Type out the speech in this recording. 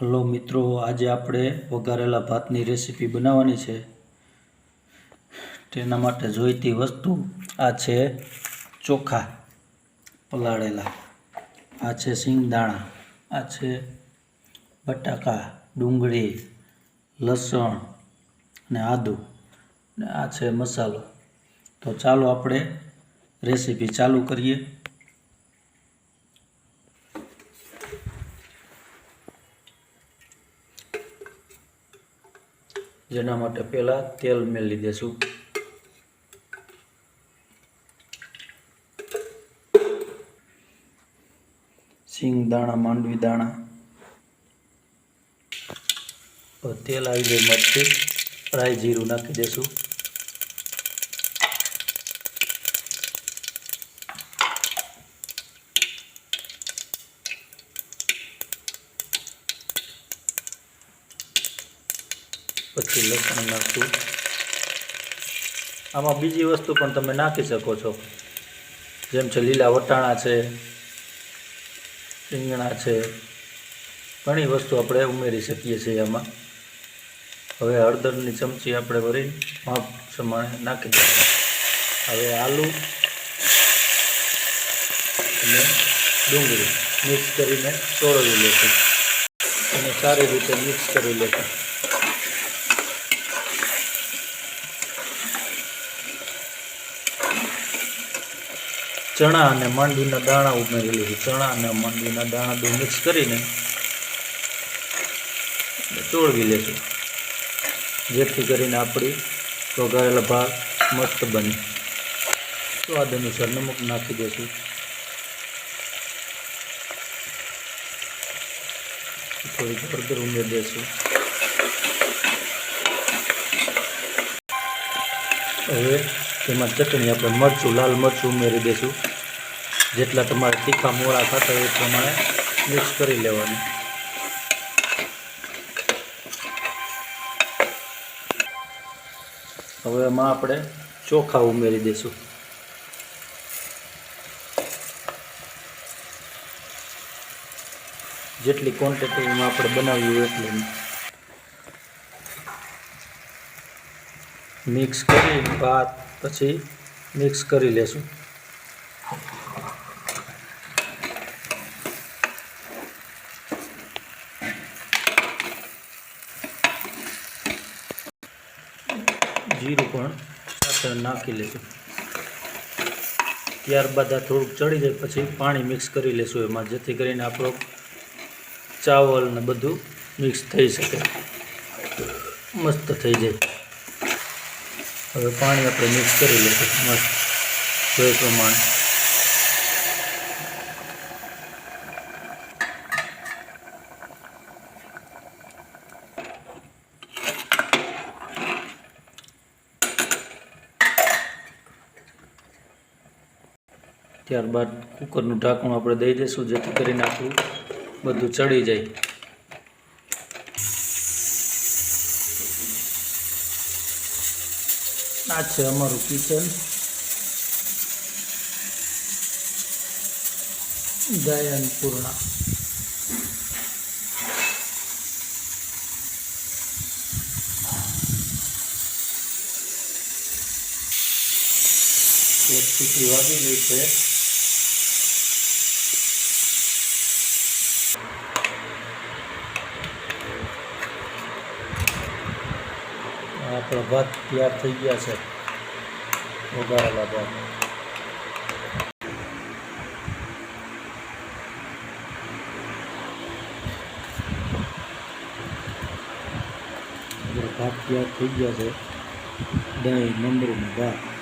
Hello મિત્રો, આજે આપણે વઘારેલા ભાતની રેસીપી બનાવવાની છે। તેના માટે જોઈતી વસ્તુ આ છે ચોખા પલાળેલા, આ છે સિંગદાણા, આ છે બટાકા, ડુંગળી, લસણ અને આદું, અને આ છે મસાલો। તો ચાલો આપણે રેસીપી ચાલુ કરીએ। જેના માટે પહેલાં તેલ મેળવી દેશું। સિંગદાણા, માંડવી દાણા, તેલ આવી જાય મરચું, રાઈ જીરું નાખી દેશું। પછી લસણ નાખશું। આમાં બીજી વસ્તુ પણ તમે નાખી શકો છો, જેમ છે લીલા વટાણા છે, રીંગણા છે, ઘણી વસ્તુ આપણે ઉમેરી શકીએ છીએ આમાં। હવે હળદરની ચમચી આપણે ભરી માપ પ્રમાણે નાખી દઈશું। હવે આલુ અને ડુંગળી મિક્સ કરીને ચોળવી લઈશું અને સારી રીતે મિક્સ કરી લઈશું। ચણા અને માંડવીના દાણા ઉમેરી લઈશું। ચણા અને માંડવીના દાણા બે મિક્સ કરીને ચોળવી લઈશું, જેથી કરીને આપણી વઘારેલા ભાત મસ્ત બને। સ્વાદ અનુસાર નમક નાખી દઈશું। થોડીક હળદર ઉમેરી દઈશું। હવે તેમાં ચટણી આપણે મરચું, લાલ મરચું ઉમેરી દઈશું। જેટલા તમારે તીખા મોળા ખાતા હોય એ પ્રમાણે મિક્સ કરી લેવાનું। હવે એમાં આપણે ચોખા ઉમેરી દઈશું। જેટલી ક્વોન્ટિટીમાં આપણે બનાવ્યું હોય એટલી મિક્સ કરી ભાત પછી મિક્સ કરી લેશું। જીરું પણ સાથે નાખી લેશું। ત્યારબાદ આ થોડુંક ચડી જાય પછી પાણી મિક્સ કરી લેશું એમાં, જેથી કરીને આપણો ચાવલ ને બધું મિક્સ થઈ શકે, મસ્ત થઈ જાય। હવે પાણી આપણે મિક્સ કરી લઈશું મસ્ત જોઈ પ્રમાણે। ત્યારબાદ કુકરનું ઢાંકણું આપણે દઈ દઈશું, જેથી કરીને આપણું બધું ચડી જાય। આ છે અમારું કિચન, ગાયન પૂર્ણા। એક સીટી વાગી ગઈ છે। આપણા ભાત તૈયાર થઈ ગયા છે, વઘારેલા ભાત। ભાત તૈયાર થઈ ગયા છે, દહીં, મમરીનો ભાત।